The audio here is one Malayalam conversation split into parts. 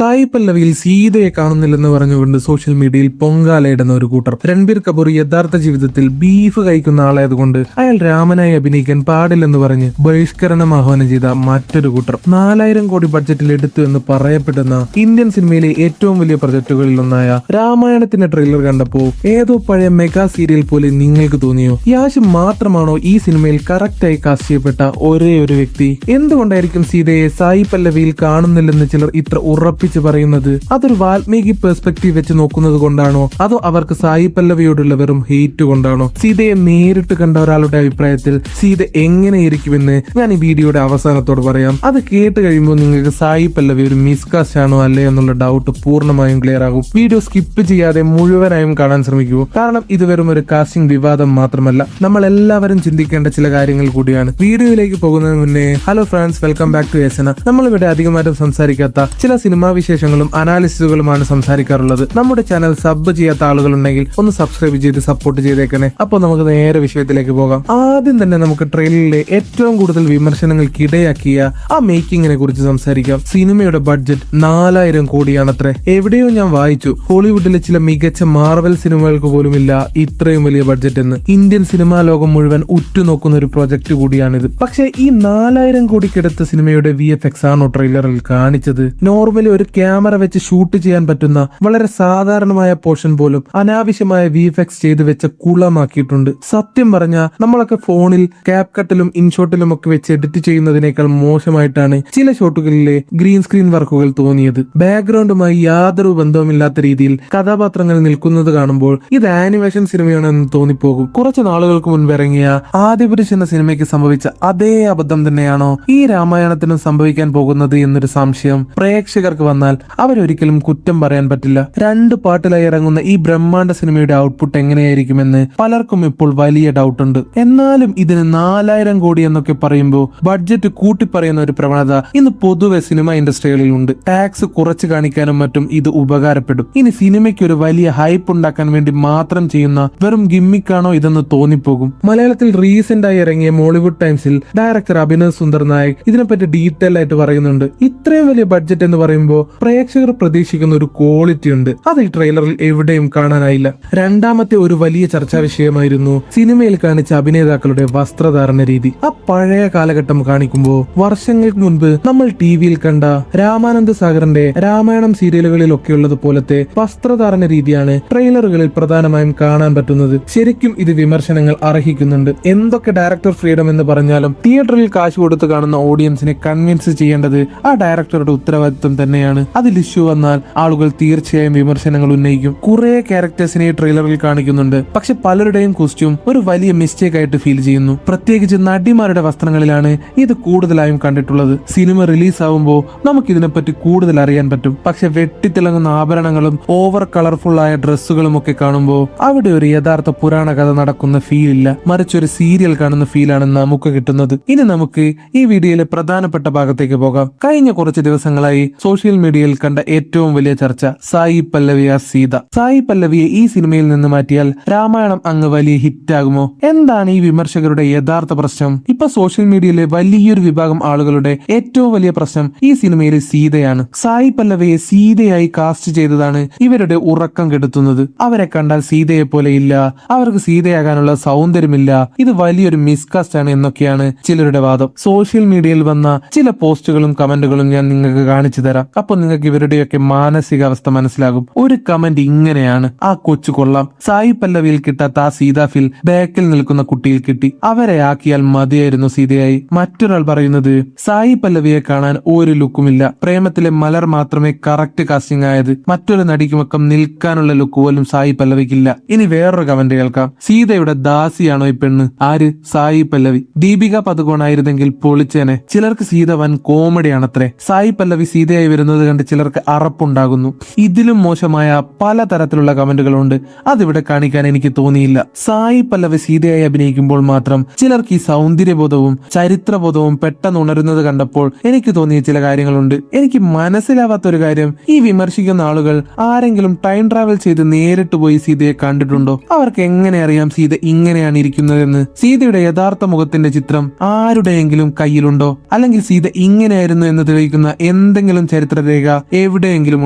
സായി പല്ലവിയിൽ സീതയെ കാണുന്നില്ലെന്ന് പറഞ്ഞുകൊണ്ട് സോഷ്യൽ മീഡിയയിൽ പൊങ്കാലയിടുന്ന ഒരു കൂട്ടർ. രൺബീർ കപൂർ യഥാർത്ഥ ജീവിതത്തിൽ ബീഫ് കഴിക്കുന്ന ആളായതുകൊണ്ട് അയാൾ രാമനായി അഭിനയിക്കാൻ പാടില്ലെന്ന് പറഞ്ഞ് ബഹിഷ്കരണം ആഹ്വാനം ചെയ്ത മറ്റൊരു കൂട്ടർ. 4000 കോടി ബഡ്ജറ്റിൽ എടുത്തു എന്ന് പറയപ്പെടുന്ന ഇന്ത്യൻ സിനിമയിലെ ഏറ്റവും വലിയ പ്രൊജക്ടുകളിൽ ഒന്നായ രാമായണത്തിന്റെ ട്രെയിലർ കണ്ടപ്പോ ഏതോ പഴയ മെഗാ സീരിയൽ പോലെ നിങ്ങൾക്ക് തോന്നിയോ? യാഷ് മാത്രമാണോ ഈ സിനിമയിൽ കറക്റ്റായി കാസ്റ്റ് ചെയ്യപ്പെട്ട ഒരേ ഒരു വ്യക്തി? എന്തുകൊണ്ടായിരിക്കും സീതയെ സായി പല്ലവിയിൽ കാണുന്നില്ലെന്ന് ചിലർ ഇത്ര ഉറപ്പിച്ച് പറയുന്നത്? അതൊരു വാൽമീകി പെർസ്പെക്റ്റീവ് വെച്ച് നോക്കുന്നത് കൊണ്ടാണോ, അതോ അവർക്ക് സായി പല്ലവിയോടുള്ള വെറും ഹെയ്റ്റ് കൊണ്ടാണോ? സീതയെ നേരിട്ട് കണ്ട ഒരാളുടെ അഭിപ്രായത്തിൽ സീത എങ്ങനെയിരിക്കുമെന്ന് ഞാൻ ഈ വീഡിയോയുടെ അവസാനത്തോട് പറയാം. അത് കേട്ട് കഴിയുമ്പോൾ നിങ്ങൾക്ക് സായി പല്ലവി ഒരു മിസ്കാസ്റ്റ് ആണോ അല്ലേ എന്നുള്ള ഡൗട്ട് പൂർണ്ണമായും ക്ലിയർ ആകും. വീഡിയോ സ്കിപ്പ് ചെയ്യാതെ മുഴുവനായും കാണാൻ ശ്രമിക്കൂ. കാരണം ഇത് വെറും ഒരു കാസ്റ്റിംഗ് വിവാദം മാത്രമല്ല, നമ്മൾ എല്ലാവരും ചിന്തിക്കേണ്ട ചില കാര്യങ്ങൾ കൂടിയാണ്. വീഡിയോയിലേക്ക് പോകുന്നതിന് മുന്നേ hello friends, welcome back to യസന. നമ്മളിവിടെ അധികമായിട്ടും സംസാരിക്കാത്ത ചില സിനിമാ വിശേഷങ്ങളും അനാലിസിസുകളുമാണ് സംസാരിക്കാറുള്ളത്. നമ്മുടെ ചാനൽ സബ് ചെയ്യാത്ത ആളുകളുണ്ടെങ്കിൽ ഒന്ന് സബ്സ്ക്രൈബ് ചെയ്ത് സപ്പോർട്ട് ചെയ്തേക്കണേ. അപ്പോൾ നമുക്ക് നേരെ വിഷയത്തിലേക്ക് പോകാം. ആദ്യം തന്നെ നമുക്ക് ട്രെയിലറിലെ ഏറ്റവും കൂടുതൽ വിമർശനങ്ങൾക്കിടയാക്കിയ ആ മേക്കിങ്ങിനെ കുറിച്ച് സംസാരിക്കാം. സിനിമയുടെ ബഡ്ജറ്റ് 4000 കോടിയാണത്രേ. എവിടെയോ ഞാൻ വായിച്ചു ഹോളിവുഡിലെ ചില മികച്ച മാർവൽ സിനിമകൾക്ക് പോലുമില്ല ഇത്രയും വലിയ ബഡ്ജറ്റ് എന്ന്. ഇന്ത്യൻ സിനിമാ ലോകം മുഴുവൻ ഉറ്റുനോക്കുന്ന ഒരു പ്രൊജക്ട് കൂടിയാണിത്. പക്ഷേ ഈ 4000 കോടിക്കെടുത്ത സിനിമയുടെ VFX ആണോ ട്രെയിലറിൽ കാണിച്ചത്? നോർമലി ഒരു ക്യാമറ വെച്ച് ഷൂട്ട് ചെയ്യാൻ പറ്റുന്ന വളരെ സാധാരണമായ പോർഷൻ പോലും അനാവശ്യമായ VFX ചെയ്ത് വെച്ച കുളമാക്കിയിട്ടുണ്ട്. സത്യം പറഞ്ഞ നമ്മളൊക്കെ ഫോണിൽ ക്യാപ് കട്ടിലും ഇൻഷോട്ടിലും ഒക്കെ വെച്ച് എഡിറ്റ് ചെയ്യുന്നതിനേക്കാൾ മോശമായിട്ടാണ് ചില ഷോട്ടുകളിലെ ഗ്രീൻ സ്ക്രീൻ വർക്കുകൾ തോന്നിയത്. ബാക്ക്ഗ്രൗണ്ടുമായി യാതൊരു ബന്ധവുമില്ലാത്ത രീതിയിൽ കഥാപാത്രങ്ങൾ നിൽക്കുന്നത് കാണുമ്പോൾ ഇത് ആനിമേഷൻ സിനിമയാണെന്ന് തോന്നിപ്പോകും. കുറച്ച് നാളുകൾക്ക് മുൻപ് ഇറങ്ങിയ ആദിപുരുഷ് എന്ന സിനിമയ്ക്ക് സംഭവിച്ച അതേ അബദ്ധം തന്നെയാണോ ഈ രാമായണത്തിനും സംഭവിക്കാൻ പോകുന്നത് എന്നൊരു സംശയം പ്രേക്ഷകർക്ക് വന്നാൽ അവരൊരിക്കലും കുറ്റം പറയാൻ പറ്റില്ല. 2 പാട്ടിലായി ഇറങ്ങുന്ന ഈ ബ്രഹ്മാണ്ഡ സിനിമയുടെ ഔട്ട്പുട്ട് എങ്ങനെയായിരിക്കുമെന്ന് പലർക്കും ഇപ്പോൾ വലിയ ഡൗട്ട് ഉണ്ട്. എന്നാലും ഇതിന് 4000 കോടി എന്നൊക്കെ പറയുമ്പോൾ ബഡ്ജറ്റ് കൂട്ടി പറയുന്ന ഒരു പ്രവണത ഇന്ന് പൊതുവെ സിനിമ ഇൻഡസ്ട്രികളിൽ ഉണ്ട്. ടാക്സ് കുറച്ച് കാണിക്കാനും മറ്റും ഇത് ഉപകാരപ്പെടും. ഇനി സിനിമയ്ക്ക് ഒരു വലിയ ഹൈപ്പ് ഉണ്ടാക്കാൻ വേണ്ടി മാത്രം ചെയ്യുന്ന വെറും ഗിമ്മിക്കാണോ ഇതെന്ന് തോന്നിപ്പോകും. മലയാളത്തിൽ റീസെന്റ് ആയി ഇറങ്ങിയ മോളിവുഡ് ടൈംസിൽ ഡയറക്ടർ അഭിനവ് സുന്ദർ നായക് ഇതിനെപ്പറ്റി ഡീറ്റെയിൽ ആയിട്ട് പറയുന്നുണ്ട്. ഇത്രയും വലിയ ബഡ്ജറ്റ് എന്ന് പറയുമ്പോൾ പ്രേക്ഷകർ പ്രതീക്ഷിക്കുന്ന ഒരു ക്വാളിറ്റി ഉണ്ട്. അത് ഈ ട്രെയിലറിൽ എവിടെയും കാണാനായില്ല. രണ്ടാമത്തെ ഒരു വലിയ ചർച്ചാ വിഷയമായിരുന്നു സിനിമയിൽ കാണിച്ച അഭിനേതാക്കളുടെ വസ്ത്രധാരണ രീതി. ആ പഴയ കാലഘട്ടം കാണിക്കുമ്പോൾ വർഷങ്ങൾക്ക് മുൻപ് നമ്മൾ ടിവിയിൽ കണ്ട രാമാനന്ദ് സാഗറിന്റെ രാമായണം സീരിയലുകളിൽ ഒക്കെ ഉള്ളത് പോലത്തെ വസ്ത്രധാരണ രീതിയാണ് ട്രെയിലറുകളിൽ പ്രധാനമായും കാണാൻ പറ്റുന്നത്. ശരിക്കും ഇത് വിമർശനങ്ങൾ അർഹിക്കുന്നുണ്ട്. എന്തൊക്കെ ഡയറക്ടർ ഫ്രീഡം എന്ന് പറഞ്ഞാലും തിയേറ്ററിൽ കാശ് കൊടുത്ത് കാണുന്ന ഓഡിയൻസിനെ കൺവിൻസ് ചെയ്യേണ്ടത് ആ ഡയറക്ടറുടെ ഉത്തരവാദിത്വം തന്നെയാണ്. അതിൽ ഇഷ്യൂ വന്നാൽ ആളുകൾ തീർച്ചയായും വിമർശനങ്ങൾ ഉന്നയിക്കും. കുറെ ക്യാരക്ടേഴ്സിനെ ട്രെയിലറിൽ കാണിക്കുന്നുണ്ട്, പക്ഷെ പലരുടെയും കോസ്റ്റ്യൂം ഒരു വലിയ മിസ്റ്റേക്ക് ആയിട്ട് ഫീൽ ചെയ്യുന്നു. പ്രത്യേകിച്ച് നടിമാരുടെ വസ്ത്രങ്ങളിലാണ് ഇത് കൂടുതലായും കണ്ടിട്ടുള്ളത്. സിനിമ റിലീസ് ആവുമ്പോൾ നമുക്ക് ഇതിനെപ്പറ്റി കൂടുതൽ അറിയാൻ പറ്റും. പക്ഷെ വെട്ടിത്തിളങ്ങുന്ന ആഭരണങ്ങളും ഓവർ കളർഫുൾ ആയ ഡ്രസ്സുകളും ഒക്കെ കാണുമ്പോൾ അവിടെ ഒരു യഥാർത്ഥ പുരാണ കഥ നടക്കുന്ന ഫീൽ ഇല്ല, മറിച്ച് ഒരു സീരിയൽ കാണുന്ന ഫീലാണ് നമുക്ക് കിട്ടുന്നത്. ഇനി നമുക്ക് ഈ വീഡിയോയിലെ പ്രധാനപ്പെട്ട ഭാഗത്തേക്ക് പോകാം. കഴിഞ്ഞ കുറച്ച് ദിവസങ്ങളായി സോഷ്യൽ മീഡിയയിൽ കണ്ട ഏറ്റവും വലിയ ചർച്ച സായി പല്ലവി സീത. സായി പല്ലവിയെ ഈ സിനിമയിൽ നിന്ന് മാറ്റിയാൽ രാമായണം അങ്ങ് വലിയ ഹിറ്റ് ആകുമോ? എന്താണ് ഈ വിമർശകരുടെ യഥാർത്ഥ പ്രശ്നം? ഇപ്പൊ സോഷ്യൽ മീഡിയയിലെ വലിയൊരു വിഭാഗം ആളുകളുടെ ഏറ്റവും വലിയ പ്രശ്നം ഈ സിനിമയിലെ സീതയാണ്. സായി പല്ലവിയെ സീതയായി കാസ്റ്റ് ചെയ്തതാണ് ഇവരുടെ ഉറക്കം കെടുത്തുന്നത്. അവരെ കണ്ടാൽ സീതയെ പോലെ ഇല്ല, അവർക്ക് സീതയാകാനുള്ള സൗന്ദര്യമില്ല, ഇത് വലിയൊരു മിസ്കാസ്റ്റ് ആണ് എന്നൊക്കെയാണ് ചിലരുടെ വാദം. സോഷ്യൽ മീഡിയയിൽ വന്ന ചില പോസ്റ്റുകളും കമന്റുകളും ഞാൻ നിങ്ങൾക്ക് കാണിച്ചു തരാം. അപ്പൊ നിങ്ങൾക്ക് ഇവരുടെയൊക്കെ മാനസികാവസ്ഥ മനസ്സിലാകും. ഒരു കമന്റ് ഇങ്ങനെയാണ്: ആ കൊച്ചു കൊള്ളാം, സായി പല്ലവിയിൽ കിട്ടാത്ത ആ സീതാ ഫീൽ ബാക്കിൽ നിൽക്കുന്ന കുട്ടിയിൽ കിട്ടി, അവരെ ആക്കിയാൽ മതിയായിരുന്നു സീതയായി. മറ്റൊരാൾ പറയുന്നത് സായി പല്ലവിയെ കാണാൻ ഒരു ലുക്കുമില്ല, പ്രേമത്തിലെ മലർ മാത്രമേ കറക്റ്റ് കാസ്റ്റിംഗ് ആയത്, മറ്റൊരു നടിക്കുമൊക്കെ നിൽക്കാനുള്ള ലുക്ക് പോലും സായി പല്ലവിക്കില്ല. ഇനി വേറൊരു കമന്റ് കേൾക്കാം: സീതയുടെ ദാസിയാണോ ഈ പെണ്ണ്? ആര്? സായി പല്ലവി. ദീപിക പദുകോൺ ആയിരുന്നെങ്കിൽ പൊളിച്ചേനെ. ചിലർക്ക് സീത വൻ കോമഡിയാണത്രേ. സായി പല്ലവി സീതയായി വരുന്നത് കണ്ട് ചിലർക്ക് അറപ്പുണ്ടാകുന്നു. ഇതിലും മോശമായ പലതരത്തിലുള്ള കമന്റുകളുണ്ട്. അതിവിടെ കാണിക്കാൻ എനിക്ക് തോന്നിയില്ല. സായി പല്ലവി സീതയായി അഭിനയിക്കുമ്പോൾ മാത്രം ചിലർക്ക് ഈ സൗന്ദര്യബോധവും ചരിത്രബോധവും പെട്ടെന്ന് ഉണരുന്നത് കണ്ടപ്പോൾ എനിക്ക് തോന്നിയ ചില കാര്യങ്ങളുണ്ട്. എനിക്ക് മനസ്സിലാവാത്ത ഒരു കാര്യം, ഈ വിമർശിക്കുന്ന ആളുകൾ ആരെങ്കിലും ടൈം ട്രാവൽ ചെയ്ത് നേരിട്ട് പോയി സീതയെ കണ്ടിട്ടുണ്ടോ? അവർക്ക് എങ്ങനെ അറിയാം സീത ഇങ്ങനെയാണ് ഇരിക്കുന്നതെന്ന്? സീതയുടെ യഥാർത്ഥ മുഖത്തിന്റെ ചിത്രം ആരുടെയെങ്കിലും കയ്യിലുണ്ടോ? അല്ലെങ്കിൽ സീത ഇങ്ങനെയായിരുന്നു എന്ന് തെളിയിക്കുന്ന എന്തെങ്കിലും ചരിത്ര രേഖ എവിടെയെങ്കിലും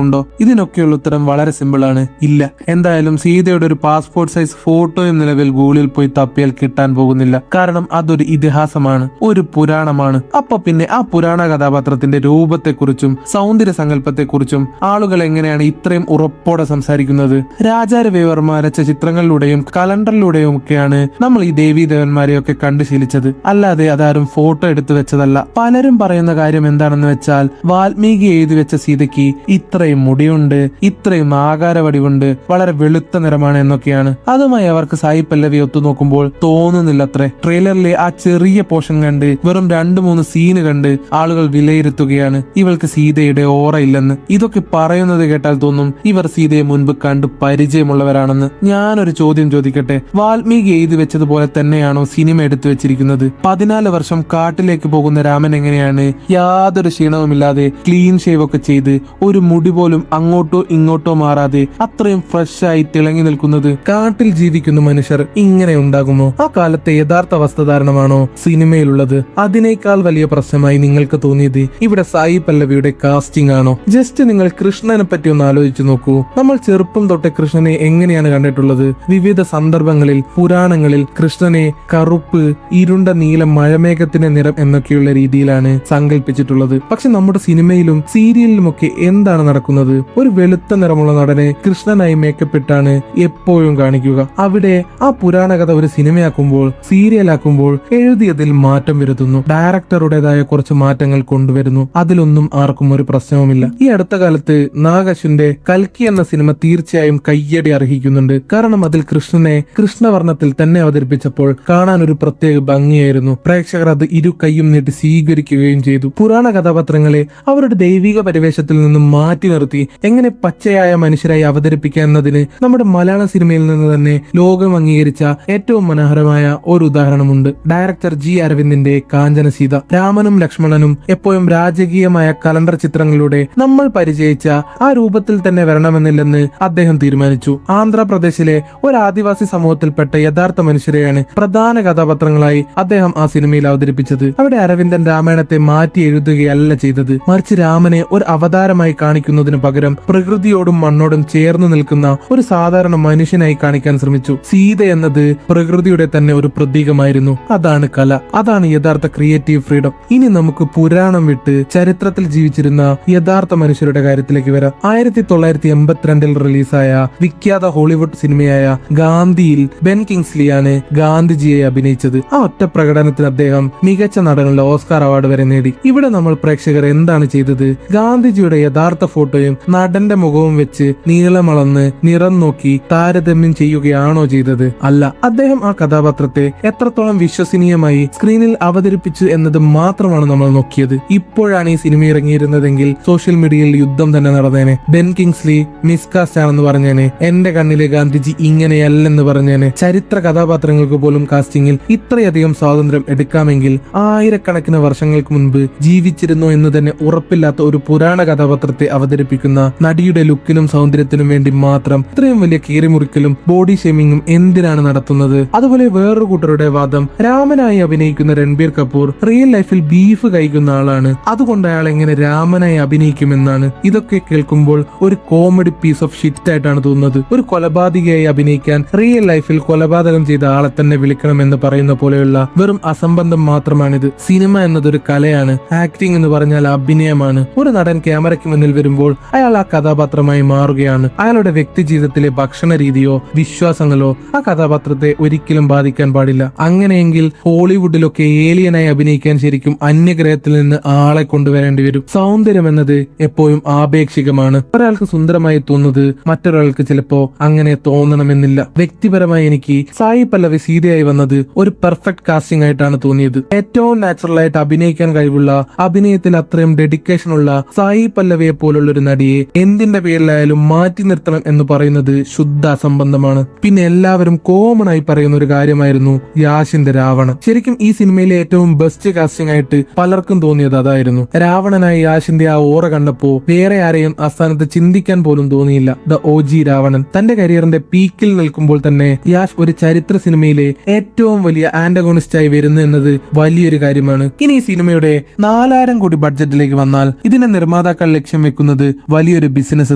ഉണ്ടോ? ഇതിനൊക്കെയുള്ള ഉത്തരം വളരെ സിമ്പിൾ ആണ്, ഇല്ല. എന്തായാലും സീതയുടെ ഒരു പാസ്പോർട്ട് സൈസ് ഫോട്ടോയും നിലവിൽ ഗൂഗിളിൽ പോയി തപ്പിയാൽ കിട്ടാൻ പോകുന്നില്ല. കാരണം അതൊരു ഇതിഹാസമാണ്, ഒരു പുരാണമാണ്. അപ്പൊ പിന്നെ ആ പുരാണ കഥാപാത്രത്തിന്റെ രൂപത്തെക്കുറിച്ചും സൗന്ദര്യ സങ്കല്പത്തെക്കുറിച്ചും ആളുകൾ എങ്ങനെയാണ് ഇത്രയും ഉറപ്പോടെ സംസാരിക്കുന്നത്? രാജാരവിവർമ്മ വരച്ച ചിത്രങ്ങളിലൂടെയും കലണ്ടറിലൂടെയും ഒക്കെയാണ് നമ്മൾ ഈ ദേവീദേവന്മാരെയൊക്കെ കണ്ടു ശീലിച്ചത്, അല്ലാതെ അതാരും ഫോട്ടോ എടുത്തു വെച്ചതല്ല. പലരും പറയുന്ന കാര്യം എന്താണെന്ന് വെച്ചാൽ വാൽമീകി എഴുതി വെച്ച സീതയ്ക്ക് ഇത്രയും മുടിയുണ്ട്, ഇത്രയും ആകാരവടിവുണ്ട്, വളരെ വെളുത്ത നിറമാണ് എന്നൊക്കെയാണ്. അതുമായി അവർക്ക് സായി പല്ലവി ഒത്തുനോക്കുമ്പോൾ തോന്നുന്നില്ലത്രേ. ട്രെയിലറിലെ ആ ചെറിയ പോർഷൻ കണ്ട് വെറും 2-3 സീന് കണ്ട് ആളുകൾ വിലയിരുത്തുകയാണ് ഇവൾക്ക് സീതയുടെ ഓറ ഇല്ലെന്ന്. ഇതൊക്കെ പറയുന്നത് കേട്ടാൽ തോന്നും ഇവർ സീതയെ മുൻപ് കണ്ടു പരിചയമുള്ളവരാണെന്ന്. ഞാനൊരു ചോദ്യം ചോദിക്കട്ടെ, വാൽമീകി എഴുതി വെച്ചതുപോലെ തന്നെയാണോ സിനിമ എടുത്തു വെച്ചിരിക്കുന്നത്? 14 വർഷം കാട്ടിലേക്ക് പോകുന്ന രാമൻ എങ്ങനെയാണ് യാതൊരു ക്ഷീണവുമില്ലാതെ ക്ലീൻ ഷേവ് ഒക്കെ ചെയ്ത് ഒരു മുടി പോലും അങ്ങോട്ടോ ഇങ്ങോട്ടോ മാറാതെ അത്രയും ഫ്രഷ് ആയി തിളങ്ങി നിൽക്കുന്നത്? കാട്ടിൽ ജീവിക്കുന്ന മനുഷ്യർ ഇങ്ങനെ ഉണ്ടാകുമോ? ആ കാലത്തെ യഥാർത്ഥ വസ്ത്രധാരണമാണോ സിനിമയിലുള്ളത്? അതിനേക്കാൾ വലിയ പ്രശ്നമായി നിങ്ങൾക്ക് തോന്നിയത് ഇവിടെ സായി പല്ലവിയുടെ കാസ്റ്റിംഗ് ആണോ? ജസ്റ്റ് നിങ്ങൾ കൃഷ്ണനെ പറ്റി ഒന്ന് ആലോചിച്ചു നോക്കൂ. നമ്മൾ ചെറുപ്പം തൊട്ടേ കൃഷ്ണനെ എങ്ങനെയാണ് കണ്ടിട്ടുള്ളത്? വിവിധ സന്ദർഭങ്ങളിൽ പുരാണങ്ങളിൽ കൃഷ്ണനെ കറുപ്പ്, ഇരുണ്ട നീല മഴമേഘത്തിന്റെ നിറം എന്നൊക്കെയുള്ള രീതിയിലാണ് സങ്കല്പിച്ചിട്ടുള്ളത്. പക്ഷെ നമ്മുടെ സിനിമയിലും സീരിയലിലുമൊക്കെ എന്താണ് നടക്കുന്നത്? ഒരു വെളുത്ത നിറമുള്ള നടനെ കൃഷ്ണനായി മേക്കപ്പ് ഇട്ടാണ് എപ്പോഴും കാണിക്കുക. അവിടെ ആ പുരാണ കഥ ഒരു സിനിമയാക്കുമ്പോൾ, സീരിയലാക്കുമ്പോൾ എഴുതിയതിൽ മാറ്റം വരുത്തുന്നു, ഡയറക്ടറുടേതായ കുറച്ച് മാറ്റങ്ങൾ കൊണ്ടുവരുന്നു. അതിലൊന്നും ആർക്കും ഒരു പ്രശ്നവുമില്ല. ഈ അടുത്ത കാലത്ത് നാഗശ്വിന്റെ കൽക്കി എന്ന സിനിമ തീർച്ചയായും കയ്യടി അർഹിക്കുന്നുണ്ട്. കാരണം അതിൽ കൃഷ്ണനെ കൃഷ്ണവർണ്ണത്തിൽ തന്നെ അവതരിപ്പിച്ചപ്പോൾ കാണാൻ ഒരു പ്രത്യേക ഭംഗിയായിരുന്നു. പ്രേക്ഷകർ അത് ഇരു കൈയും നീട്ടി സ്വീകരിക്കുകയും ചെയ്തു. പുരാണ കഥാപാത്രങ്ങളെ അവരുടെ ദൈവിക പരിവേഷത്തിൽ നിന്നും മാറ്റി നിർത്തി എങ്ങനെ പച്ചയായ മനുഷ്യരായി അവതരിപ്പിക്കുക എന്നതിന് നമ്മുടെ മലയാള സിനിമയിൽ നിന്ന് തന്നെ ലോകം അംഗീകരിച്ച ഏറ്റവും മനോഹരമായ ഒരു ഉദാഹരണമുണ്ട്. ഡയറക്ടർ ജി അരവിന്ദിന്റെ കാഞ്ചന സീത. രാമനും ലക്ഷ്മണനും എപ്പോഴും രാജകീയമായ കലണ്ടർ ചിത്രങ്ങളിലൂടെ നമ്മൾ പരിചയിച്ച ആ രൂപത്തിൽ തന്നെ വരണമെന്നില്ലെന്ന് അദ്ദേഹം തീരുമാനിച്ചു. ആന്ധ്രാപ്രദേശിലെ ഒരു ആദിവാസി സമൂഹത്തിൽപ്പെട്ട യഥാർത്ഥ മനുഷ്യരെയാണ് പ്രധാന കഥാപാത്രങ്ങളായി അദ്ദേഹം ആ സിനിമയിൽ അവതരിപ്പിച്ചത്. അവിടെ അരവിന്ദൻ രാമായണത്തെ മാറ്റി എഴുതുകയല്ല ചെയ്തത്, മറിച്ച് രാമനെ ഒരു അവതാരമായി കാണിക്കുന്നതിന് പകരം പ്രകൃതിയോടും മണ്ണോടും ചേർന്ന് നിൽക്കുന്ന ഒരു സാധാരണ മനുഷ്യനായി കാണിക്കാൻ ശ്രമിച്ചു. സീത എന്നത് പ്രകൃതിയുടെ തന്നെ ഒരു പ്രതീകമായിരുന്നു. അതാണ് കല, അതാണ് യഥാർത്ഥ ക്രിയേറ്റീവ് ഫ്രീഡം. ഇനി നമുക്ക് പുരാണം വിട്ട് ചരിത്രത്തിൽ ജീവിച്ചിരുന്ന യഥാർത്ഥ മനുഷ്യരുടെ കാര്യത്തിലേക്ക് വരാം. 1982 റിലീസായ വിഖ്യാത ഹോളിവുഡ് സിനിമയായ ഗാന്ധിയിൽ ബെൻ കിങ്സ്ലിയാണ് ഗാന്ധിജിയെ അഭിനയിച്ചത്. ആ ഒറ്റ പ്രകടനത്തിന് അദ്ദേഹം മികച്ച നടനുള്ള ഓസ്കാർ അവാർഡ് വരെ നേടി. ഇവിടെ നമ്മൾ പ്രേക്ഷകർ എന്താണ് ചെയ്തത്? ഗാന്ധിജിയുടെ യഥാർത്ഥ ഫോട്ടോയും നടന്റെ മുഖവും വെച്ച് നീളമളന്ന് നിറം നോക്കി താരതമ്യം ചെയ്യുകയാണോ ചെയ്തത്? അല്ല. അദ്ദേഹം ആ കഥാപാത്രത്തെ എത്രത്തോളം വിശ്വസനീയമായി സ്ക്രീനിൽ അവതരിപ്പിച്ചു എന്നത് മാത്രമാണ് നമ്മൾ നോക്കിയത്. ഇപ്പോഴാണ് ഈ സിനിമ ഇറങ്ങിയിരുന്നതെങ്കിൽ സോഷ്യൽ മീഡിയയിൽ യുദ്ധം തന്നെ നടന്നേനെ. ബെൻ കിങ്സ്ലി മിസ്കാസ്റ്റ് ആണെന്ന് പറഞ്ഞേനെ, എന്റെ കണ്ണിലെ ഗാന്ധിജി ഇങ്ങനെയല്ലെന്ന് പറഞ്ഞേനെ. ചരിത്ര കഥാപാത്രങ്ങൾക്ക് പോലും കാസ്റ്റിംഗിൽ ഇത്രയധികം സ്വാതന്ത്ര്യം എടുക്കാമെങ്കിൽ ആയിരക്കണക്കിന് വർഷങ്ങൾക്ക് മുൻപ് ജീവിച്ചിരുന്നോ എന്ന് തന്നെ ഉറപ്പില്ലാത്ത ഒരു പുരാണ കഥാപാത്രത്തെ അവതരിപ്പിക്കുന്ന നടിയുടെ ലുക്കിനും സൗന്ദര്യത്തിനും വേണ്ടി മാത്രം ഇത്രയും വലിയ കീറിമുറിക്കലും ബോഡി ഷേമിങ്ങും എന്തിനാണ് നടത്തുന്നത്? അതുപോലെ വേറൊരു കൂട്ടരുടെ വാദം, രാമനായി അഭിനയിക്കുന്ന രൺബീർ കപൂർ റിയൽ ലൈഫിൽ ബീഫ് കഴിക്കുന്ന ആളാണ്, അതുകൊണ്ട് അയാൾ എങ്ങനെ രാമനായി അഭിനയിക്കുമെന്നാണ്. ഇതൊക്കെ കേൾക്കുമ്പോൾ ഒരു കോമഡി പീസ് ഓഫ് ഷിറ്റ് ആയിട്ടാണ് തോന്നുന്നത്. ഒരു കൊലപാതകയായി അഭിനയിക്കാൻ റിയൽ ലൈഫിൽ കൊലപാതകം ചെയ്ത ആളെ തന്നെ വിളിക്കണമെന്ന് പറയുന്ന പോലെയുള്ള വെറും അസംബന്ധം മാത്രമാണിത്. സിനിമ എന്നതൊരു കലയാണ്, ആക്ടിംഗ് എന്ന് പറഞ്ഞാൽ അഭിനയമാണ്. ഒരു നടൻ ക്യാമറയ്ക്ക് മുന്നിൽ വരുമ്പോൾ അയാൾ ആ കഥാപാത്രമായി മാറുകയാണ്. അയാളുടെ വ്യക്തി ജീവിതത്തിലെ ഭക്ഷണ രീതിയോ വിശ്വാസങ്ങളോ ആ കഥാപാത്രത്തെ ഒരിക്കലും ബാധിക്കാൻ പാടില്ല. അങ്ങനെയെങ്കിൽ ഹോളിവുഡിലൊക്കെ ഏലിയനായി അഭിനയിക്കാൻ ശരിക്കും അന്യഗ്രഹത്തിൽ നിന്ന് ആളെ കൊണ്ടുവരേണ്ടി വരും. സൗന്ദര്യം എന്നത് എപ്പോഴും ആപേക്ഷികമാണ്. ഒരാൾക്ക് സുന്ദരമായി തോന്നുന്നത് മറ്റൊരാൾക്ക് ചിലപ്പോ അങ്ങനെ തോന്നണമെന്നില്ല. വ്യക്തിപരമായി എനിക്ക് സായി പല്ലവി സീതയായി വന്നത് ഒരു പെർഫെക്റ്റ് കാസ്റ്റിംഗ് ആയിട്ടാണ് തോന്നിയത്. ഏറ്റവും നാച്ചുറൽ ആയിട്ട് അഭിനയിക്കാൻ കഴിവുള്ള, അഭിനയത്തിൽ അത്രയും ഡെഡിക്കേഷൻ ഉള്ള സായി പല്ലവിയെ പോലുള്ള ഒരു നടിയെ എന്തിന്റെ പേരിലായാലും മാറ്റി നിർത്തണം എന്ന് പറയുന്നത് ശുദ്ധ അസംബന്ധമാണ്. പിന്നെ എല്ലാവരും കോമൺ ആയി പറയുന്ന ഒരു കാര്യമായിരുന്നു യാഷിന്റെ രാവണൻ. ശരിക്കും ഈ സിനിമയിലെ ഏറ്റവും ബെസ്റ്റ് കാസ്റ്റിംഗ് ആയിട്ട് പലർക്കും തോന്നിയത് അതായിരുന്നു. രാവണനായി യാഷിന്റെ ആ ഓറ കണ്ടപ്പോ വേറെ ആരെയും ആ സ്ഥാനത്ത് ചിന്തിക്കാൻ പോലും തോന്നിയില്ല. The OG Ravanan. തന്റെ കരിയറിന്റെ പീക്കിൽ നിൽക്കുമ്പോൾ തന്നെ യാഷ് ഒരു ചരിത്ര സിനിമയിലെ ഏറ്റവും വലിയ ആന്റഗോണിസ്റ്റ് ആയി വരുന്നു എന്നത് വലിയൊരു കാര്യമാണ്. ഇനി ഈ സിനിമയുടെ 4000 കോടി ബഡ്ജറ്റിലേക്ക് വന്നാൽ ഇതിന്റെ നിർമ്മാണം നിർമ്മാതാക്കൾ ലക്ഷ്യം വെക്കുന്നത് വലിയൊരു ബിസിനസ്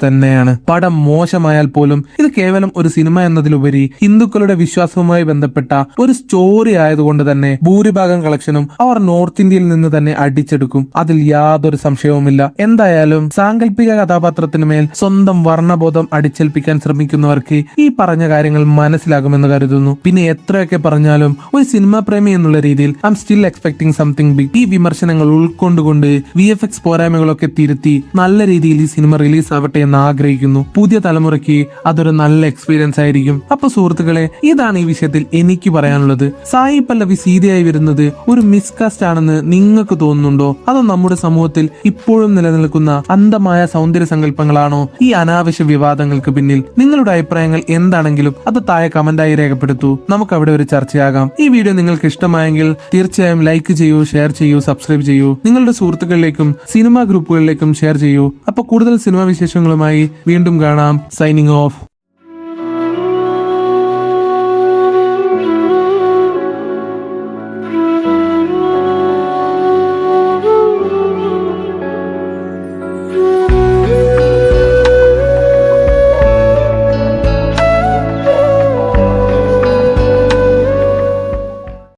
തന്നെയാണ്. പടം മോശമായാൽ പോലും ഇത് കേവലം ഒരു സിനിമ എന്നതിലുപരി ഹിന്ദുക്കളുടെ വിശ്വാസവുമായി ബന്ധപ്പെട്ട ഒരു സ്റ്റോറി ആയതുകൊണ്ട് തന്നെ ഭൂരിഭാഗം കളക്ഷനും അവർ നോർത്ത് ഇന്ത്യയിൽ നിന്ന് തന്നെ അടിച്ചെടുക്കും. അതിൽ യാതൊരു സംശയവുമില്ല. എന്തായാലും സാങ്കല്പിക കഥാപാത്രത്തിന് മേൽ സ്വന്തം വർണ്ണബോധം അടിച്ചേൽപ്പിക്കാൻ ശ്രമിക്കുന്നവർക്ക് ഈ പറഞ്ഞ കാര്യങ്ങൾ മനസ്സിലാകുമെന്ന് കരുതുന്നു. പിന്നെ എത്രയൊക്കെ പറഞ്ഞാലും ഒരു സിനിമാ പ്രേമി എന്നുള്ള രീതിയിൽ I am still expecting something big. ഈ വിമർശനങ്ങൾ ഉൾക്കൊണ്ടുകൊണ്ട് VFX പോരായ്മകളൊക്കെ തിരുത്തി നല്ല രീതിയിൽ ഈ സിനിമ റിലീസ് ആവട്ടെ എന്ന് ആഗ്രഹിക്കുന്നു. പുതിയ തലമുറയ്ക്ക് അതൊരു നല്ല എക്സ്പീരിയൻസ് ആയിരിക്കും. അപ്പൊ സുഹൃത്തുക്കളെ, ഇതാണ് ഈ വിഷയത്തിൽ എനിക്ക് പറയാനുള്ളത്. സായി പല്ലവി സീതയായി വരുന്നത് ഒരു മിസ്കാസ്റ്റ് ആണെന്ന് നിങ്ങൾക്ക് തോന്നുന്നുണ്ടോ? അതോ നമ്മുടെ സമൂഹത്തിൽ ഇപ്പോഴും നിലനിൽക്കുന്ന അന്ധമായ സൗന്ദര്യ സങ്കല്പങ്ങളാണോ ഈ അനാവശ്യ വിവാദങ്ങൾക്ക് പിന്നിൽ? നിങ്ങളുടെ അഭിപ്രായങ്ങൾ എന്താണെങ്കിലും അത് താഴെ കമന്റായി രേഖപ്പെടുത്തൂ. നമുക്ക് അവിടെ ഒരു ചർച്ചയാകാം. ഈ വീഡിയോ നിങ്ങൾക്ക് ഇഷ്ടമായെങ്കിൽ തീർച്ചയായും ലൈക്ക് ചെയ്യൂ, ഷെയർ ചെയ്യൂ, സബ്സ്ക്രൈബ് ചെയ്യൂ. നിങ്ങളുടെ സുഹൃത്തുക്കളിലേക്കും സിനിമാ ഗ്രൂപ്പുകളിലേക്കും ഷെയർ ചെയ്യൂ. അപ്പോൾ കൂടുതൽ സിനിമാ വിശേഷങ്ങളുമായി വീണ്ടും കാണാം. Signing off.